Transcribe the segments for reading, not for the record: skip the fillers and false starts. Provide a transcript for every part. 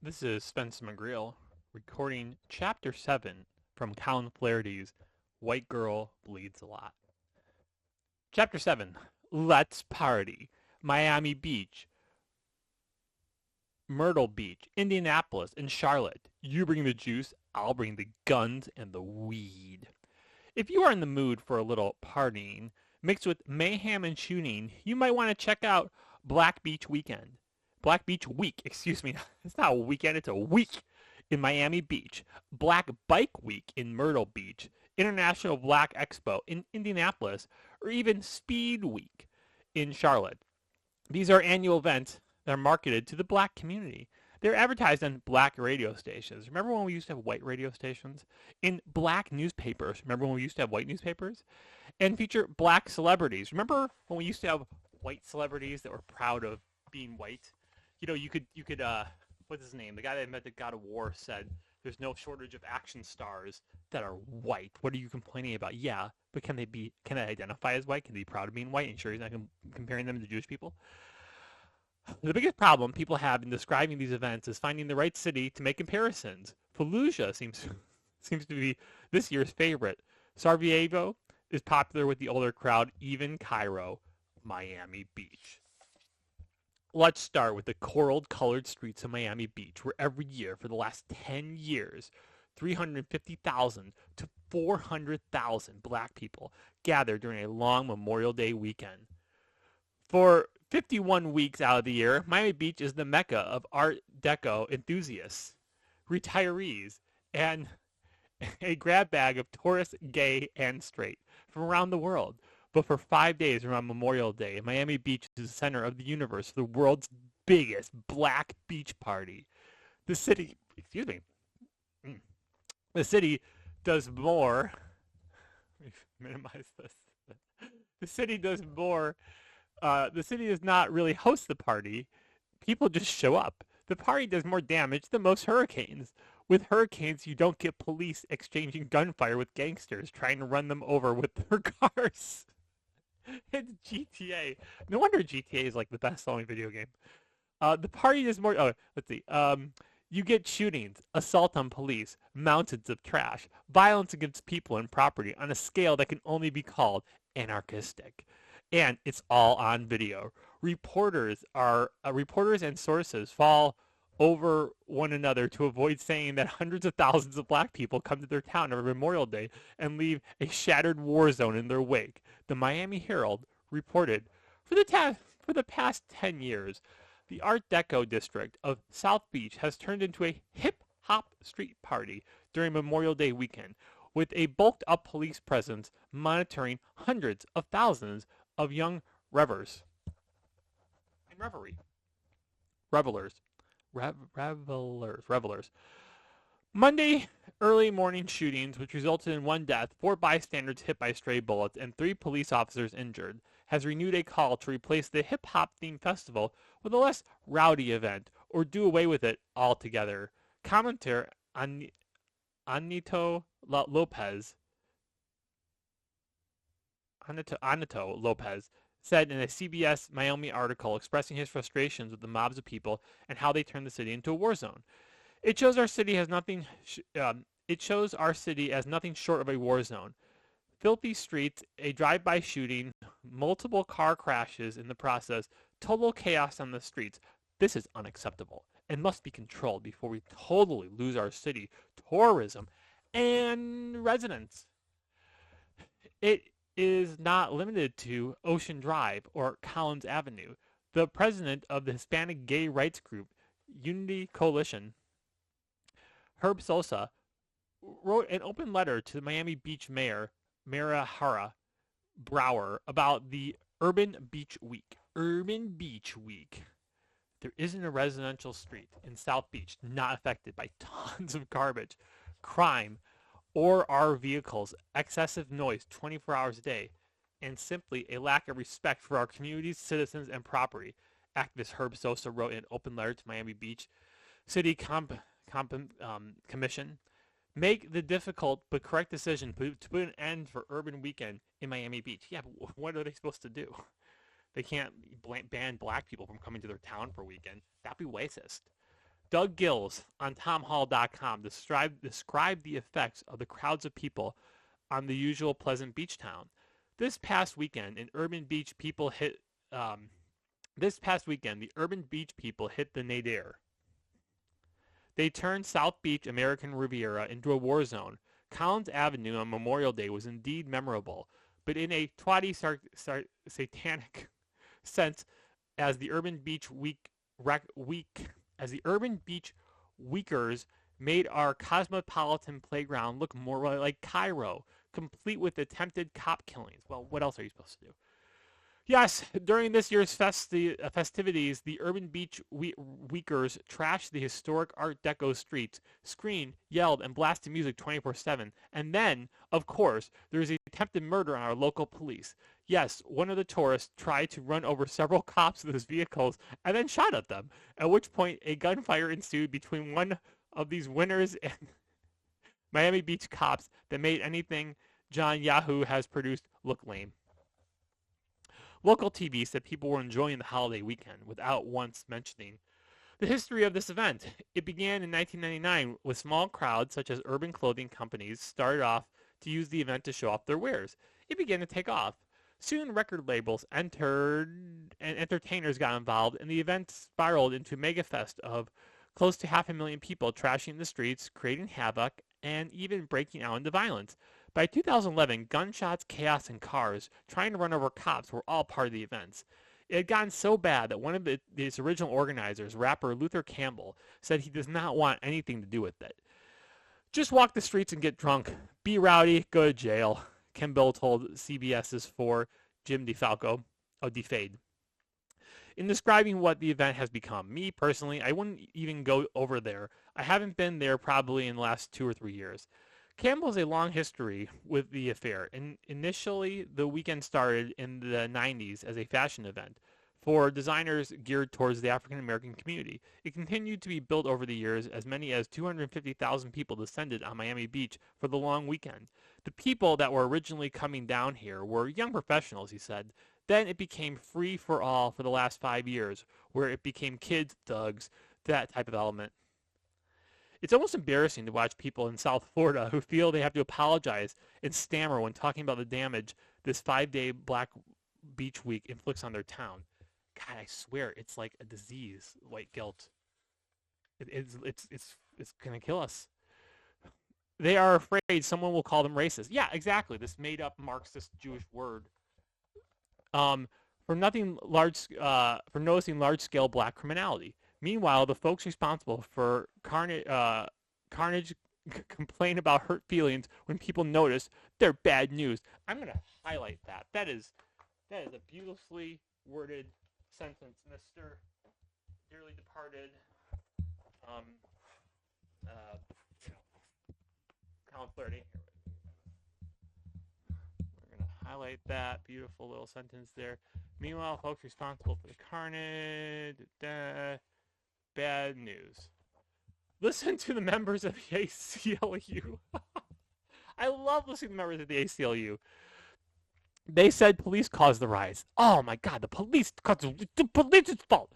This is Spencer McGreal recording Chapter 7 from Colin Flaherty's White Girl Bleeds a Lot. Chapter 7, Let's Party. Miami Beach, Myrtle Beach, Indianapolis, and Charlotte. You bring the juice, I'll bring the guns and the weed. If you are in the mood for a little partying, mixed with mayhem and shooting, you might want to check out Black Beach Weekend. Black Beach Week, excuse me. It's not a weekend, it's a week in Miami Beach. Black Bike Week in Myrtle Beach. International Black Expo in Indianapolis, or even Speed Week in Charlotte. These are annual events that are marketed to the black community. They're advertised on black radio stations. Remember when we used to have white radio stations? In black newspapers. Remember when we used to have white newspapers? And feature black celebrities. Remember when we used to have white celebrities that were proud of being white? You know, you could what's his name? The guy that invented God of War said there's no shortage of action stars that are white. What are you complaining about? Yeah, but can they identify as white? Can they be proud of being white? And sure he's not comparing them to Jewish people? The biggest problem people have in describing these events is finding the right city to make comparisons. Fallujah seems to be this year's favorite. Sarajevo is popular with the older crowd, even Cairo, Miami Beach. Let's start with the coral-colored streets of Miami Beach, where every year for the last 10 years, 350,000 to 400,000 black people gather during a long Memorial Day weekend. For 51 weeks out of the year, Miami Beach is the mecca of Art Deco enthusiasts, retirees, and a grab bag of tourists, gay and straight, from around the world. But for 5 days around Memorial Day, Miami Beach is the center of the universe for the world's biggest black beach party. The city, excuse me, the city does more. Let me minimize this. The city does more. The city does not really host the party. People just show up. The party does more damage than most hurricanes. With hurricanes, you don't get police exchanging gunfire with gangsters trying to run them over with their cars. It's GTA. No wonder GTA is like the best-selling video game. The party is more. Oh, let's see. You get shootings, assault on police, mountains of trash, violence against people and property on a scale that can only be called anarchistic, and it's all on video. Reporters and sources fall over one another to avoid saying that hundreds of thousands of black people come to their town on Memorial Day and leave a shattered war zone in their wake. The Miami Herald reported for the past 10 years, the Art Deco district of South Beach has turned into a hip-hop street party during Memorial Day weekend, with a bulked-up police presence monitoring hundreds of thousands of young revelers and revelers, revelers. Monday early morning shootings, which resulted in one death, 4 bystanders hit by stray bullets, and 3 police officers injured, has renewed a call to replace the hip-hop themed festival with a less rowdy event, or do away with it altogether. Commentator Anito Lopez Anito Lopez said in a CBS Miami article expressing his frustrations with the mobs of people and how they turned the city into a war zone. It shows our city has nothing. It shows our city as nothing short of a war zone. Filthy streets, a drive-by shooting, multiple car crashes in the process, total chaos on the streets. This is unacceptable and must be controlled before we totally lose our city, tourism, and residents. It is not limited to Ocean Drive or Collins Avenue. The president of the Hispanic gay rights group, Unity Coalition, Herb Sosa, wrote an open letter to the Miami Beach mayor, Marihara Brower, about the Urban Beach Week. Urban Beach Week. There isn't a residential street in South Beach not affected by tons of garbage, crime, or our vehicles, excessive noise 24 hours a day, and simply a lack of respect for our communities, citizens, and property. Activist Herb Sosa wrote in an open letter to Miami Beach City Commission. Make the difficult but correct decision to put an end for Urban Weekend in Miami Beach. Yeah, but what are they supposed to do? They can't ban black people from coming to their town for a weekend. That'd be racist. Doug Gills on TomHall.com described the effects of the crowds of people on the usual pleasant beach town. This past weekend, the urban beach people hit the nadir. They turned South Beach American Riviera into a war zone. Collins Avenue on Memorial Day was indeed memorable, but in a twatty satanic sense, as the urban beach weakers made our cosmopolitan playground look more like Cairo, complete with attempted cop killings. Well, what else are you supposed to do? Yes, during this year's festivities, the urban beach weakers trashed the historic Art Deco streets, screamed, yelled, and blasted music 24/7. And then, of course, there was a attempted murder on our local police. Yes, one of the tourists tried to run over several cops with his vehicles and then shot at them, at which point a gunfire ensued between one of these winners and Miami Beach cops that made anything John Yahoo has produced look lame. Local TV said people were enjoying the holiday weekend without once mentioning the history of this event. It began in 1999 with small crowds such as urban clothing companies started off to use the event to show off their wares. It began to take off. Soon record labels entered and entertainers got involved, and the event spiraled into a mega fest of close to 500,000 people trashing the streets, creating havoc, and even breaking out into violence. By 2011, gunshots, chaos, and cars trying to run over cops were all part of the events. It had gotten so bad that one of its original organizers, rapper Luther Campbell, said he does not want anything to do with it. Just walk the streets and get drunk. Be rowdy, go to jail, Campbell told CBS's 4 Jim DeFalco of DeFade. In describing what the event has become, me personally, I wouldn't even go over there. I haven't been there probably in the last 2 or 3 years. Campbell has a long history with the affair, and initially the weekend started in the 90s as a fashion event for designers geared towards the African American community. It continued to be built over the years. As many as 250,000 people descended on Miami Beach for the long weekend. The people that were originally coming down here were young professionals, he said. Then it became free for all for the last 5 years, where it became kids, thugs, that type of element. It's almost embarrassing to watch people in South Florida who feel they have to apologize and stammer when talking about the damage this 5-day Black Beach Week inflicts on their town. God, I swear, it's like a disease, white guilt. It's gonna kill us. They are afraid someone will call them racist. Yeah, exactly. This made-up Marxist Jewish word. For noticing large-scale black criminality. Meanwhile, the folks responsible for carnage complain about hurt feelings when people notice their bad news. I'm going to highlight that. That is a beautifully worded sentence, Mr. Dearly departed Colin Flaherty. We're going to highlight that beautiful little sentence there. Meanwhile, folks responsible for the carnage, bad news. Listen to the members of the ACLU. I love listening to members of the ACLU. They said police caused the riots. Oh my God, the police's fault.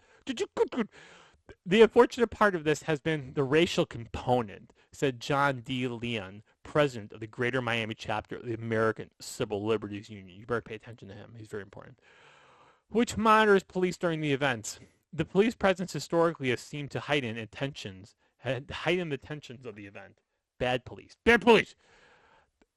The unfortunate part of this has been the racial component, said John D. Leon, president of the Greater Miami chapter of the American Civil Liberties Union. You better pay attention to him. He's very important. Which monitors police during the events. The police presence historically has seemed to heighten the tensions of the event. Bad police. Bad police!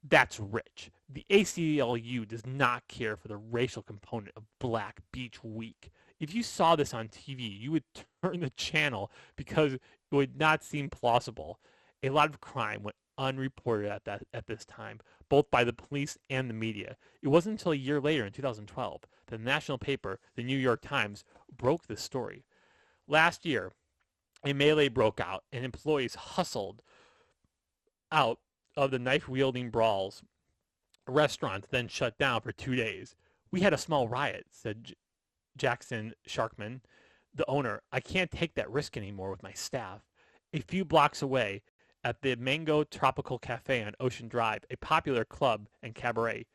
That's rich. The ACLU does not care for the racial component of Black Beach Week. If you saw this on TV, you would turn the channel because it would not seem plausible. A lot of crime went unreported at this time, both by the police and the media. It wasn't until a year later, in 2012, that the national paper, the New York Times, broke this story. Last year, a melee broke out, and employees hustled out of the knife-wielding brawls. Restaurants then shut down for 2 days. We had a small riot, said Jackson Sharkman, the owner. I can't take that risk anymore with my staff. A few blocks away, at the Mango Tropical Cafe on Ocean Drive, a popular club and cabaret,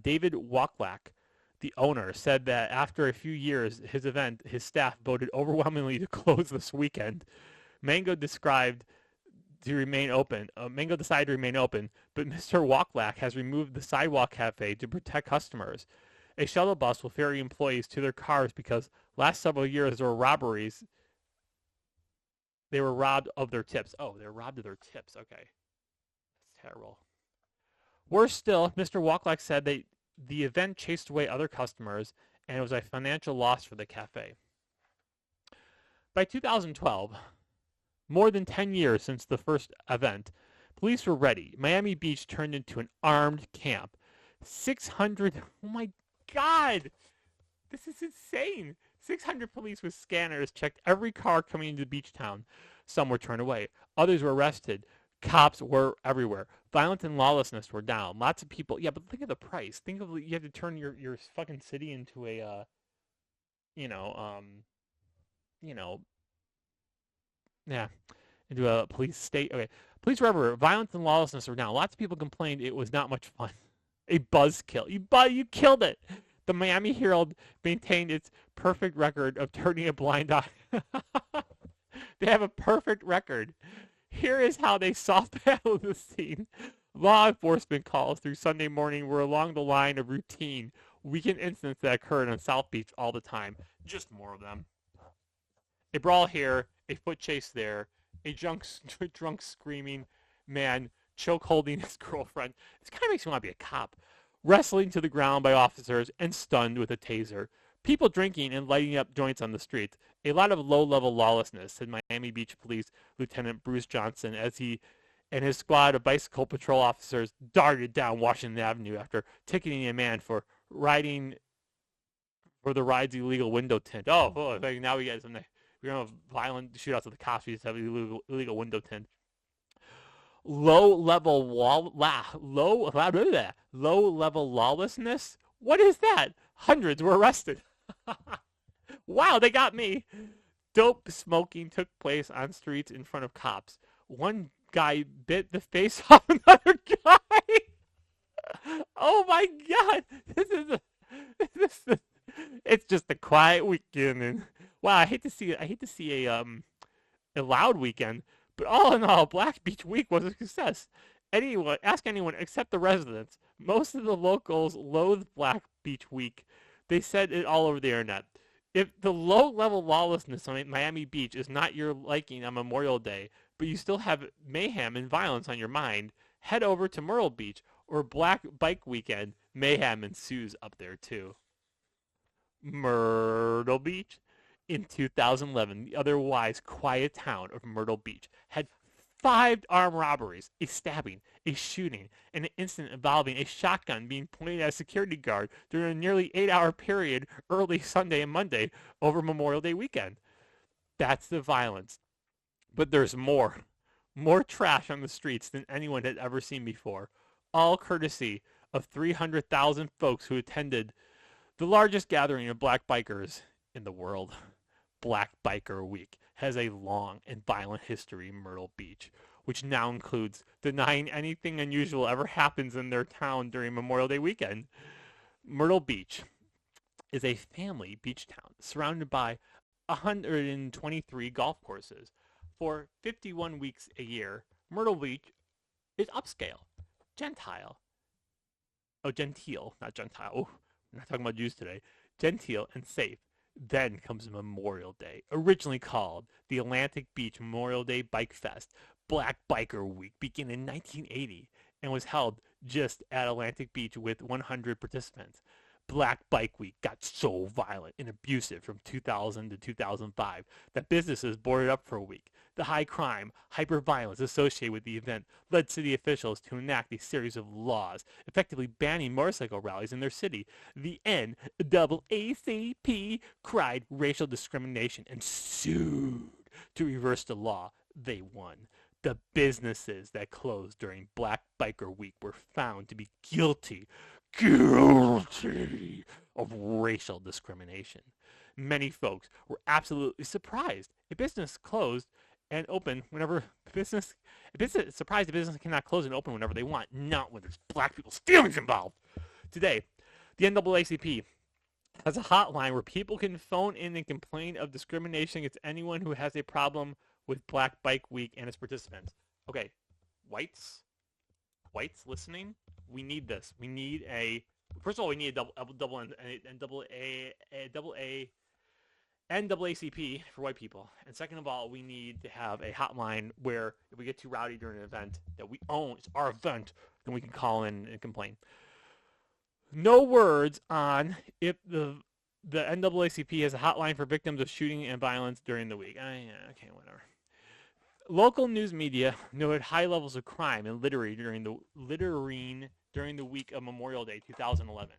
David Walklak, the owner, said that after a few years, his staff voted overwhelmingly to close this weekend. Mango described to remain open. Mango decided to remain open, but Mr. Walklack has removed the sidewalk cafe to protect customers. A shuttle bus will ferry employees to their cars because last several years there were robberies. They were robbed of their tips. Oh, they were robbed of their tips. Okay. That's terrible. Worse still, Mr. Walklack said that the event chased away other customers and it was a financial loss for the cafe. By 2012, more than 10 years since the first event, police were ready. Miami Beach turned into an armed camp. 600, oh my God, this is insane. 600 police with scanners checked every car coming into the beach town. Some were turned away. Others were arrested. Cops were everywhere. Violence and lawlessness were down. Lots of people. Yeah, but think of the price. Think of you have to turn your fucking city into a, you know, yeah, into a police state. Okay, police were everywhere. Violence and lawlessness were down. Lots of people complained it was not much fun. A buzzkill. You killed it. The Miami Herald maintained its perfect record of turning a blind eye. They have a perfect record. Here is how they soft battled the scene. Law enforcement calls through Sunday morning were along the line of routine weekend incidents that occurred on South Beach all the time. Just more of them. A brawl here, a foot chase there, a drunk screaming man choke holding his girlfriend. This kind of makes me want to be a cop. Wrestling to the ground by officers and stunned with a taser. People drinking and lighting up joints on the streets. A lot of low-level lawlessness, said Miami Beach Police Lieutenant Bruce Johnson as he and his squad of bicycle patrol officers darted down Washington Avenue after ticketing a man for riding for the ride's illegal window tint. Oh, now we get something. We're going to have violent shootouts with the cops. We just have illegal window tint. Low-level lawlessness? What is that? Hundreds were arrested. Wow, they got me. Dope smoking took place on streets in front of cops. One guy bit the face off another guy. Oh my God. It's just a quiet weekend. And wow, I hate to see a loud weekend. But all in all, Black Beach Week was a success. Ask anyone except the residents. Most of the locals loathe Black Beach Week. They said it all over the internet. If the low-level lawlessness on Miami Beach is not your liking on Memorial Day, but you still have mayhem and violence on your mind, head over to Myrtle Beach or Black Bike Weekend. Mayhem ensues up there too. Myrtle Beach. In 2011, the otherwise quiet town of Myrtle Beach had 5 armed robberies, a stabbing, a shooting, and an incident involving a shotgun being pointed at a security guard during a nearly 8-hour period early Sunday and Monday over Memorial Day weekend. That's the violence. But there's more. More trash on the streets than anyone had ever seen before. All courtesy of 300,000 folks who attended the largest gathering of black bikers in the world. Black Biker Week has a long and violent history in Myrtle Beach, which now includes denying anything unusual ever happens in their town during Memorial Day weekend. Myrtle Beach is a family beach town surrounded by 123 golf courses. For 51 weeks a year, Myrtle Beach is upscale, genteel, not gentile. Oh, we're not talking about Jews today. Genteel and safe. Then comes Memorial Day, originally called the Atlantic Beach Memorial Day Bike Fest. Black Biker Week began in 1980 and was held just at Atlantic Beach with 100 participants. Black Bike Week got so violent and abusive from 2000 to 2005 that businesses boarded up for a week. The high crime, hyper-violence associated with the event led city officials to enact a series of laws, effectively banning motorcycle rallies in their city. The NAACP cried racial discrimination and sued to reverse the law. They won. The businesses that closed during Black Biker Week were found to be guilty of racial discrimination. Many folks were absolutely surprised. A business closed and open whenever surprised the business cannot close and open whenever they want, not when there's black people's feelings involved. Today, the NAACP has a hotline where people can phone in and complain of discrimination against anyone who has a problem with Black Bike Week and its participants. Okay, whites, listening. We need this. We need a. First of all, we need a double A NAACP for white people. And second of all, we need to have a hotline where if we get too rowdy during an event that we own, it's our event, then we can call in and complain. No words on if the NAACP has a hotline for victims of shooting and violence during the week. Okay, whatever. Local news media noted high levels of crime and littering during the week of Memorial Day 2011.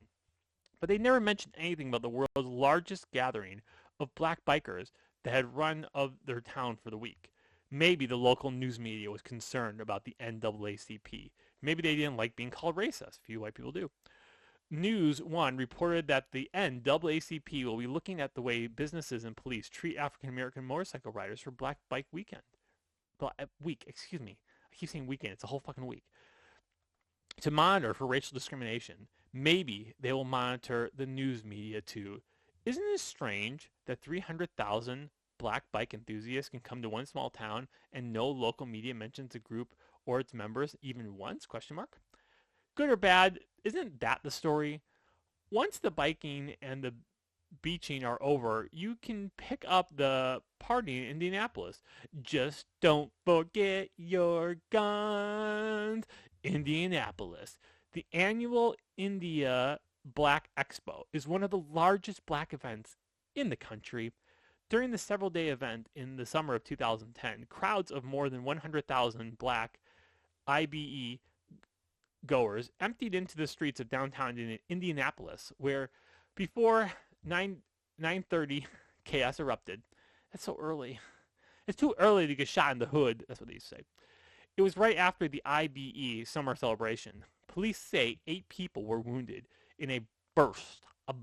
But they never mentioned anything about the world's largest gathering of black bikers that had run of their town for the week. Maybe the local news media was concerned about the NAACP. Maybe they didn't like being called racist. Few white people do. News One reported that the NAACP will be looking at the way businesses and police treat African American motorcycle riders for Black Bike Weekend. Excuse me. I keep saying weekend. It's a whole fucking week. To monitor for racial discrimination, maybe they will monitor the news media too. Isn't it strange that 300,000 black bike enthusiasts can come to one small town and no local media mentions the group or its members even once? ? Good or bad, isn't that the story? Once the biking and the beaching are over, you can pick up the party in Indianapolis. Just don't forget your guns. Indianapolis. The annual India Black Expo is one of the largest black events in the country. During the several-day event in the summer of 2010, crowds of more than 100,000 black IBE goers emptied into the streets of downtown Indianapolis, where before 9:30 chaos erupted. That's so early. It's too early to get shot in the hood. That's what they say. It was right after the IBE summer celebration. Police say 8 people were wounded in a burst of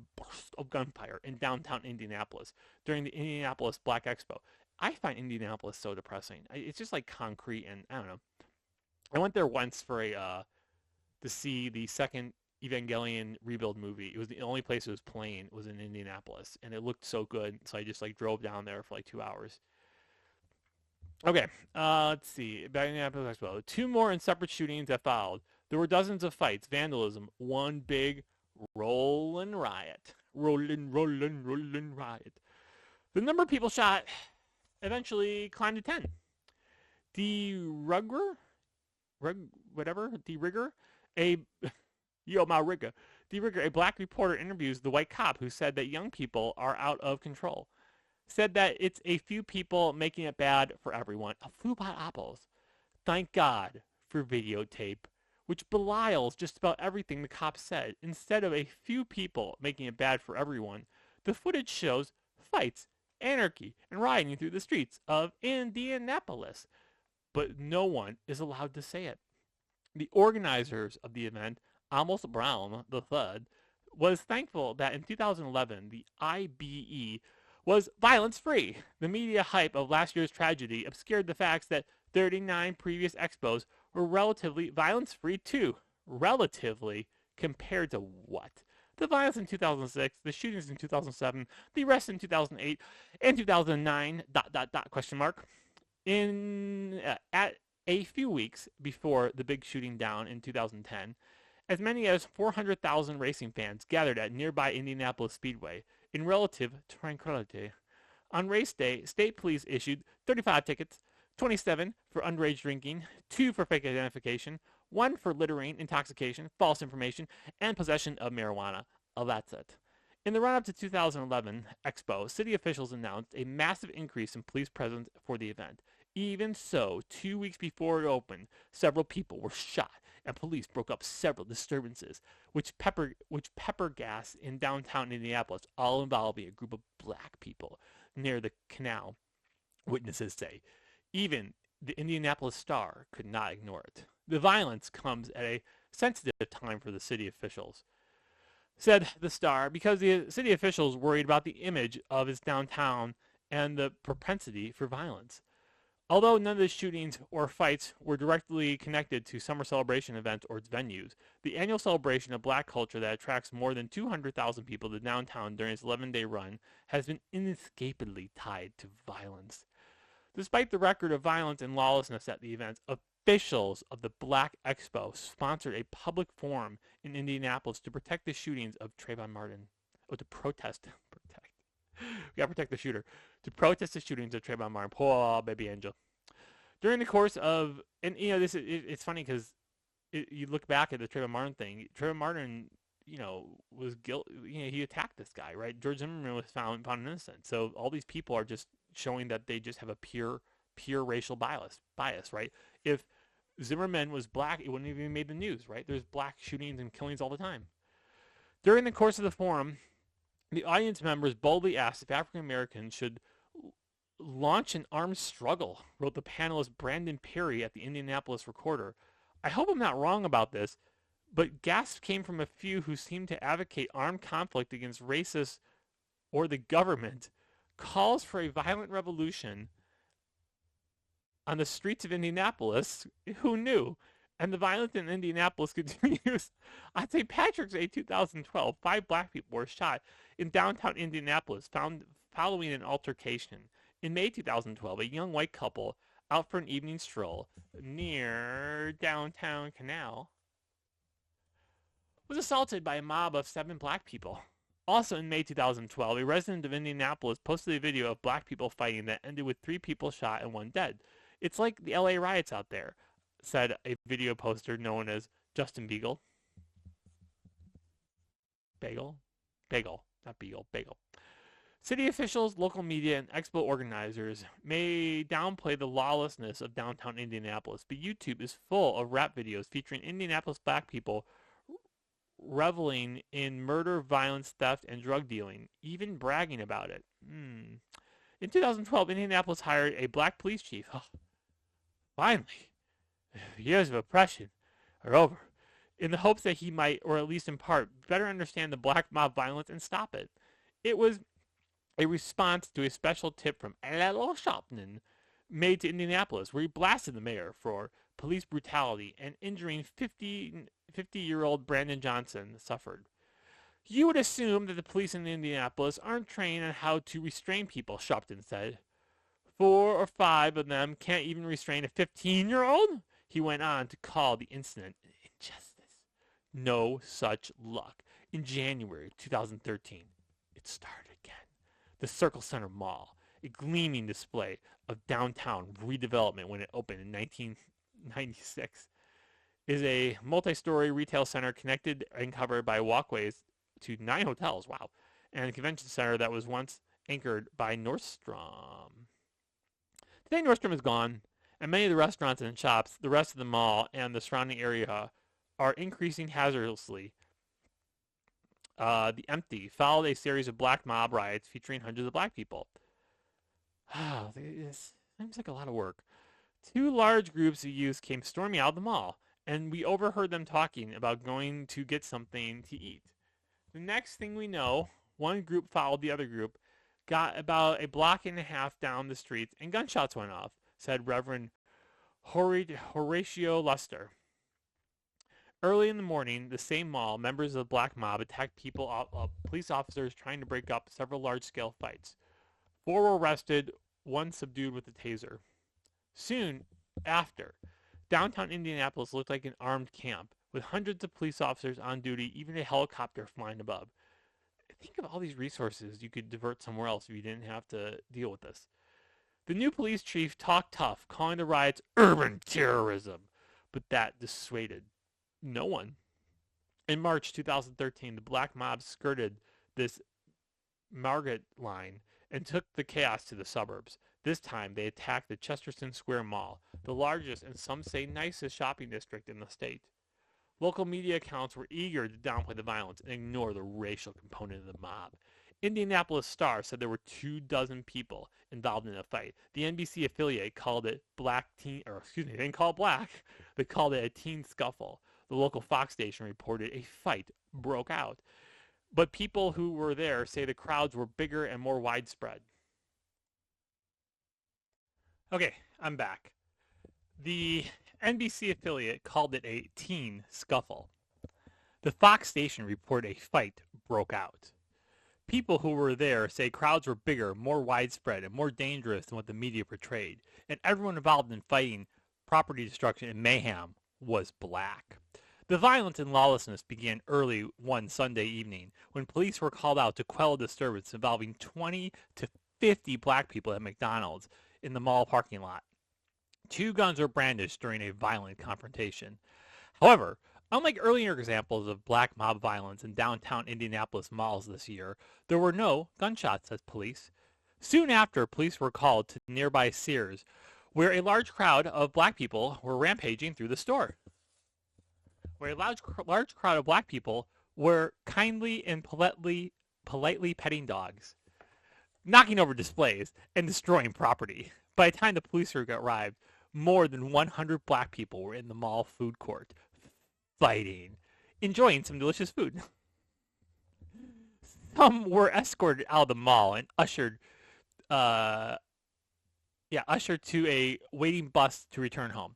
gunfire in downtown Indianapolis during the Indianapolis Black Expo. I find Indianapolis so depressing. It's just like concrete, and I don't know. I went there once for to see the second Evangelion rebuild movie. It was the only place it was playing was in Indianapolis, and it looked so good, so I just drove down there for 2 hours. Okay, let's see. Back in Indianapolis Expo. 2 more and separate shootings that followed. There were dozens of fights, vandalism, one big rollin' riot. Rollin' riot. The number of people shot eventually climbed to 10. DeRigger, a black reporter interviews the white cop who said that young people are out of control. Said that it's a few people making it bad for everyone. A few bad apples. Thank God for videotape, which belies just about everything the cop said. Instead of a few people making it bad for everyone, the footage shows fights, anarchy, and rioting through the streets of Indianapolis. But no one is allowed to say it. The organizers of the event, Amos Brown III, was thankful that in 2011 the IBE was violence-free. The media hype of last year's tragedy obscured the facts that 39 previous expos were relatively violence-free too. Relatively, compared to what? The violence in 2006, the shootings in 2007, the arrests in 2008 and 2009, ... At a few weeks before the big shooting down in 2010, as many as 400,000 racing fans gathered at nearby Indianapolis Speedway in relative tranquility. On race day, state police issued 35 tickets, 27 for underage drinking, 2 for fake identification, 1 for littering, intoxication, false information, and possession of marijuana. Oh, that's it. In the run-up to 2011 Expo, city officials announced a massive increase in police presence for the event. Even so, 2 weeks before it opened, several people were shot, and police broke up several disturbances, which pepper gas in downtown Indianapolis, all involving a group of black people near the canal, witnesses say. Even the Indianapolis Star could not ignore it. The violence comes at a sensitive time for the city officials, said the Star, because the city officials worried about the image of its downtown and the propensity for violence. Although none of the shootings or fights were directly connected to summer celebration events or its venues, the annual celebration of black culture that attracts more than 200,000 people to downtown during its 11-day run has been inescapably tied to violence. Despite the record of violence and lawlessness at the events, officials of the Black Expo sponsored a public forum in Indianapolis to protect the shootings of Trayvon Martin. Oh, to protest. We gotta protect the shooter. To protest the shootings of Trayvon Martin. Poor baby angel. During the course of, and it's funny because you look back at the Trayvon Martin thing. Trayvon Martin, was guilty. He attacked this guy, right? George Zimmerman was found innocent. So all these people are just showing that they just have a pure racial bias, right? If Zimmerman was black, it wouldn't have even made the news, right? There's black shootings and killings all the time. During the course of the forum, the audience members boldly asked if African Americans should launch an armed struggle, wrote the panelist Brandon Perry at the Indianapolis Recorder. I hope I'm not wrong about this, but gasps came from a few who seemed to advocate armed conflict against racists or the government. Calls for a violent revolution on the streets of Indianapolis. Who knew? And the violence in Indianapolis continues. On St. Patrick's Day 2012, 5 black people were shot in downtown Indianapolis following an altercation. In May 2012, a young white couple out for an evening stroll near downtown Canal was assaulted by a mob of 7 black people. Also in May 2012, a resident of Indianapolis posted a video of black people fighting that ended with 3 people shot and 1 dead. It's like the LA riots out there, said a video poster known as Justin Beagle. Bagel, not Beagle, Bagel. City officials, local media, and expo organizers may downplay the lawlessness of downtown Indianapolis, but YouTube is full of rap videos featuring Indianapolis black people reveling in murder, violence, theft, and drug dealing, even bragging about it. In 2012, Indianapolis hired a black police chief. Oh, finally, years of oppression are over, in the hopes that he might, or at least in part, better understand the black mob violence and stop it. It was a response to a special tip from Al Sharpton made to Indianapolis, where he blasted the mayor for police brutality and injuring 50-year-old Brandon Johnson suffered. You would assume that the police in Indianapolis aren't trained on how to restrain people, Sharpton said. 4 or 5 of them can't even restrain a 15-year-old? He went on to call the incident an injustice. No such luck. In January 2013, it started again. The Circle Center Mall, a gleaming display of downtown redevelopment when it opened in 1996, is a multi-story retail center connected and covered by walkways to 9 hotels, wow, and a convention center that was once anchored by Nordstrom. Today Nordstrom is gone, and many of the restaurants and shops, the rest of the mall, and the surrounding area are increasing hazardously. The Empty followed a series of black mob riots featuring hundreds of black people. This seems like a lot of work. 2 large groups of youth came storming out of the mall, and we overheard them talking about going to get something to eat. The next thing we know, one group followed the other group, got about a block and a half down the street, and gunshots went off, said Reverend Horatio Luster. Early in the morning, the same mall, members of the black mob attacked police officers trying to break up several large-scale fights. 4 were arrested, 1 subdued with a taser. Soon after, downtown Indianapolis looked like an armed camp, with hundreds of police officers on duty, even a helicopter flying above. Think of all these resources you could divert somewhere else if you didn't have to deal with this. The new police chief talked tough, calling the riots urban terrorism, but that dissuaded no one. In March 2013, the black mob skirted this Margaret line and took the chaos to the suburbs. This time, they attacked the Chesterton Square Mall, the largest and some say nicest shopping district in the state. Local media accounts were eager to downplay the violence and ignore the racial component of the mob. Indianapolis Star said there were 24 people involved in the fight. The NBC affiliate called it they didn't call it black. They called it a teen scuffle. The local Fox station reported a fight broke out. But people who were there say the crowds were bigger and more widespread. Okay, I'm back. The NBC affiliate called it a teen scuffle. The Fox station reported a fight broke out. People who were there say crowds were bigger, more widespread, and more dangerous than what the media portrayed, and everyone involved in fighting property destruction and mayhem was black. The violence and lawlessness began early one Sunday evening when police were called out to quell a disturbance involving 20 to 50 black people at McDonald's in the mall parking lot. 2 guns were brandished during a violent confrontation. However, unlike earlier examples of black mob violence in downtown Indianapolis malls this year, there were no gunshots, says police. Soon after, police were called to nearby Sears, where a large crowd of black people were rampaging through the store. Where a large crowd of black people were kindly and politely petting dogs, knocking over displays, and destroying property. By the time the police arrived, more than 100 black people were in the mall food court, fighting, enjoying some delicious food. Some were escorted out of the mall and ushered to a waiting bus to return home.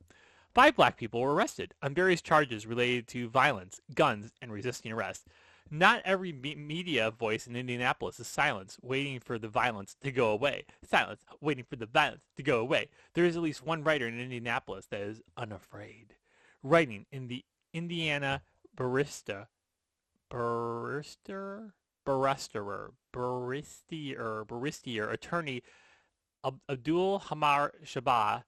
5 black people were arrested on various charges related to violence, guns, and resisting arrest. Not every media voice in Indianapolis is silence, waiting for the violence to go away. Silence, waiting for the violence to go away. There is at least one writer in Indianapolis that is unafraid. Writing in the Indiana Barrister, attorney Abdul Hamar Shabah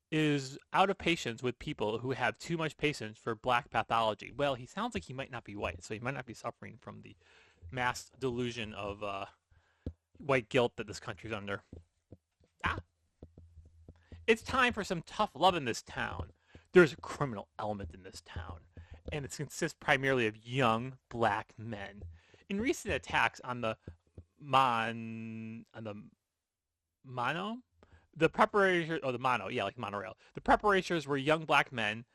is out of patience with people who have too much patience for black pathology. Well, he sounds like he might not be white, so he might not be suffering from the mass delusion of white guilt that this country's under. It's time for some tough love in this town. There's a criminal element in this town, and it consists primarily of young black men. In recent attacks on the monorail. The preparators were young black men.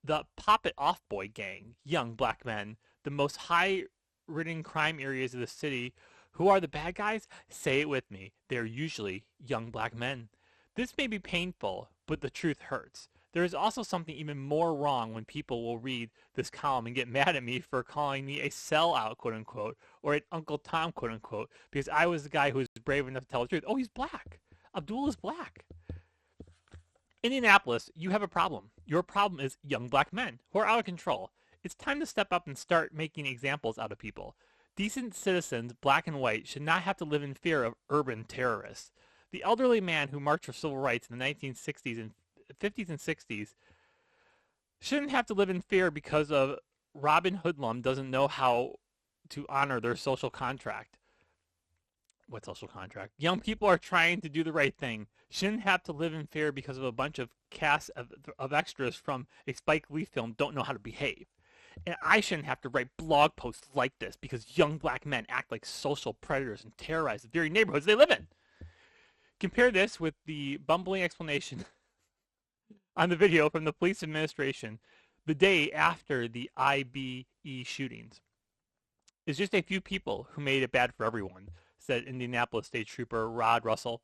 The Pop It Off Boy gang, young black men. The most high-ridden crime areas of the city. Who are the bad guys? Say it with me. They're usually young black men. This may be painful, but the truth hurts. There is also something even more wrong when people will read this column and get mad at me for calling me a sellout, quote-unquote, or an Uncle Tom, quote-unquote, because I was the guy who was brave enough to tell the truth. Oh, he's black. Abdul is black. Indianapolis, you have a problem. Your problem is young black men who are out of control. It's time to step up and start making examples out of people. Decent citizens, black and white, should not have to live in fear of urban terrorists. The elderly man who marched for civil rights in the 1960s and 50s and 60s shouldn't have to live in fear because of Robin Hoodlum doesn't know how to honor their social contract. What social contract? Young people are trying to do the right thing. Shouldn't have to live in fear because of a bunch of cast of extras from a Spike Lee film don't know how to behave. And I shouldn't have to write blog posts like this because young black men act like social predators and terrorize the very neighborhoods they live in. Compare this with the bumbling explanation on the video from the police administration the day after the IBE shootings. It's just a few people who made it bad for everyone, said Indianapolis State Trooper Rod Russell.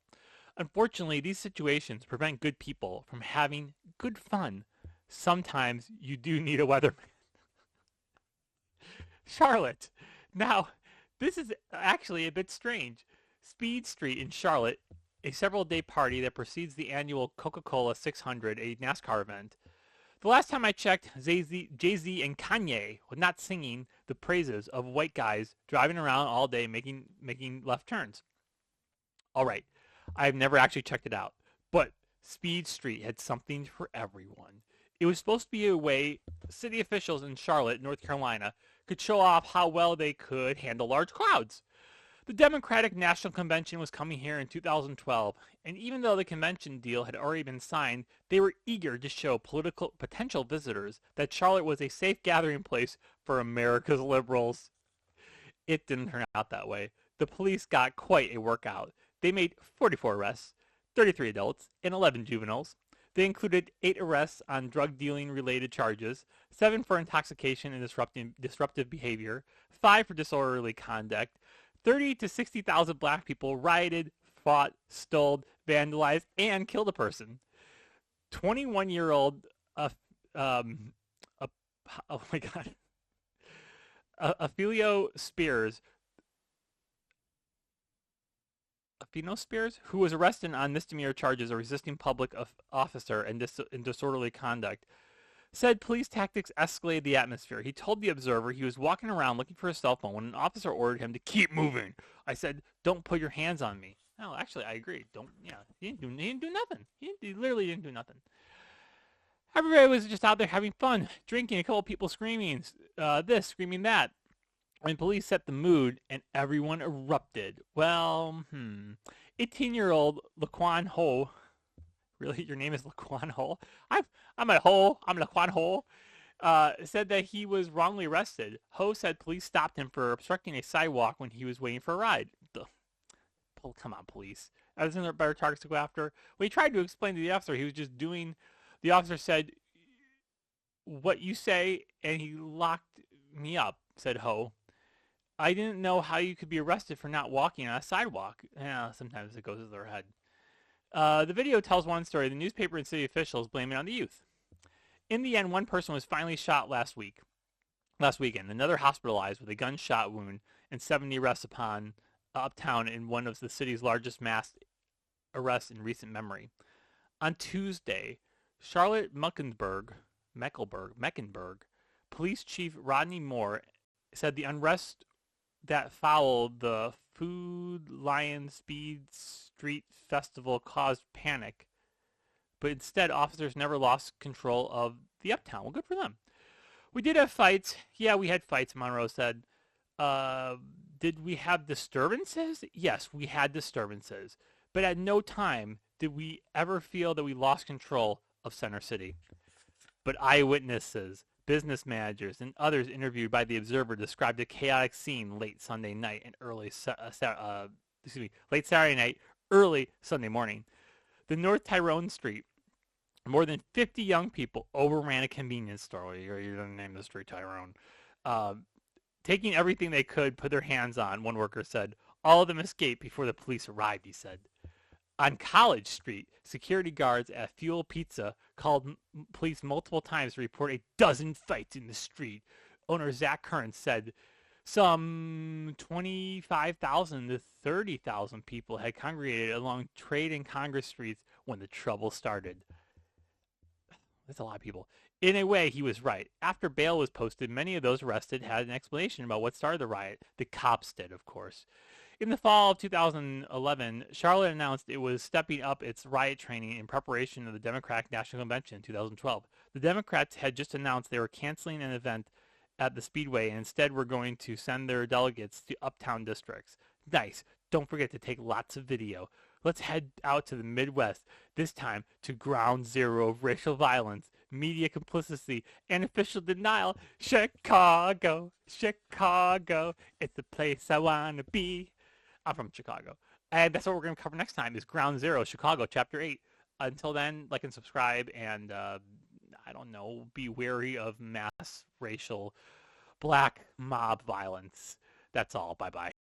Unfortunately, these situations prevent good people from having good fun. Sometimes you do need a weatherman. Charlotte. Now, this is actually a bit strange. Speed Street in Charlotte, a several-day party that precedes the annual Coca-Cola 600, a NASCAR event. The last time I checked, Jay-Z and Kanye were not singing the praises of white guys driving around all day making left turns. All right, I've never actually checked it out, but Speed Street had something for everyone. It was supposed to be a way city officials in Charlotte, North Carolina, could show off how well they could handle large crowds. The Democratic National Convention was coming here in 2012, and even though the convention deal had already been signed, they were eager to show potential visitors that Charlotte was a safe gathering place for America's liberals. It didn't turn out that way. The police got quite a workout. They made 44 arrests, 33 adults, and 11 juveniles. They included 8 arrests on drug dealing related charges, 7 for intoxication and disruptive behavior, 5 for disorderly conduct. 30 to 60,000 black people rioted, fought, stole, vandalized, and killed a person. 21-year-old, Ophelio Spears Fino Spears, who was arrested on misdemeanor charges of resisting public officer and disorderly conduct, said police tactics escalated the atmosphere. He told the Observer he was walking around looking for his cell phone when an officer ordered him to keep moving. I said, "Don't put your hands on me." No, actually, I agree. Don't. Yeah, he didn't do nothing. He literally didn't do nothing. Everybody was just out there having fun, drinking. A couple people screaming this, screaming that. When police set the mood and everyone erupted. Well, 18-year-old Laquan Ho. Really, your name is Laquan Ho? I'm a Ho. I'm Laquan Ho. Said that he was wrongly arrested. Ho said police stopped him for obstructing a sidewalk when he was waiting for a ride. Come on, police. Isn't there better targets to go after? When he tried to explain to the officer, he was just doing. The officer said, "What you say," and he locked me up, said Ho. I didn't know how you could be arrested for not walking on a sidewalk. Yeah, sometimes it goes to their head. The video tells one story. The newspaper and city officials blame it on the youth. In the end, one person was finally shot last weekend. Another hospitalized with a gunshot wound and 70 arrests uptown in one of the city's largest mass arrests in recent memory. On Tuesday, Charlotte Mecklenburg, Police Chief Rodney Moore said the unrest that followed the Food Lion Speed Street Festival caused panic, but instead officers never lost control of the uptown. Well, good for them. We did have fights. Yeah, we had fights, Monroe said. Did we have disturbances? Yes, we had disturbances, but at no time did we ever feel that we lost control of Center City. But eyewitnesses, business managers, and others interviewed by the Observer described a chaotic scene late Sunday night and late Saturday night, early Sunday morning. The North Tyrone Street, more than 50 young people overran a convenience store. You didn't name the street Tyrone. Taking everything they could put their hands on, one worker said. All of them escaped before the police arrived, he said. On College Street, security guards at Fuel Pizza called police multiple times to report a dozen fights in the street. Owner Zach Kern said some 25,000 to 30,000 people had congregated along Trade and Congress streets when the trouble started. That's a lot of people. In a way, he was right. After bail was posted, many of those arrested had an explanation about what started the riot. The cops did, of course. In the fall of 2011, Charlotte announced it was stepping up its riot training in preparation of the Democratic National Convention in 2012. The Democrats had just announced they were canceling an event at the Speedway and instead were going to send their delegates to uptown districts. Nice. Don't forget to take lots of video. Let's head out to the Midwest, this time to ground zero of racial violence, media complicity, and official denial. Chicago, Chicago, it's the place I want to be. I'm from Chicago. And that's what we're going to cover next time is Ground Zero, Chicago, Chapter 8. Until then, like and subscribe, and I don't know, be wary of mass racial black mob violence. That's all. Bye-bye.